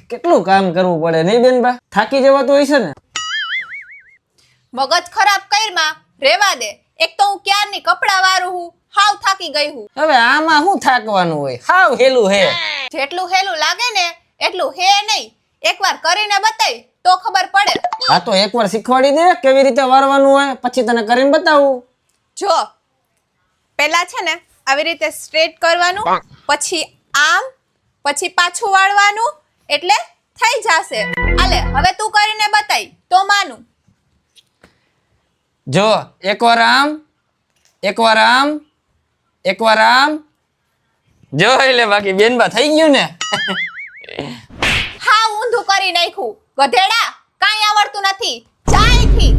કેટલું કામ કરવું પડે નહીં બેનબા? થાકી જવાતું હોય છે ને? મગજ ખરાબ કઈરમાં રેવા દે. એક તો હું ક્યારની કપડા વારું હું, હાવ થાકી ગઈ હું. હવે આમાં શું થાકવાનું હોય? હાવ હેલું હે. જેટલું હેલું લાગે ને એટલું હે નહીં. એકવાર કરીને બતાય તો ખબર પડે. હા તો એકવાર શીખવાડી દે કેવી રીતે વારવાનું હોય, પછી તને કરીને બતાવું. જો પહેલા છે ને આવી રીતે સ્ટ્રેટ કરવાનું, પછી આમ, પછી પાછું વાળવાનું, એટલે થઈ જશે. હાલે હવે તું કરીને બતાય તો માનું. જો એકવાર આમ, એકવાર આમ, એકવાર આમ. જો એટલે બાકી બેનબા થઈ ગયું ને. હા ઊંધું કરી નાખ્યું. ગધેડા કાંઈ આવડતું નથી. જા અહીંથી.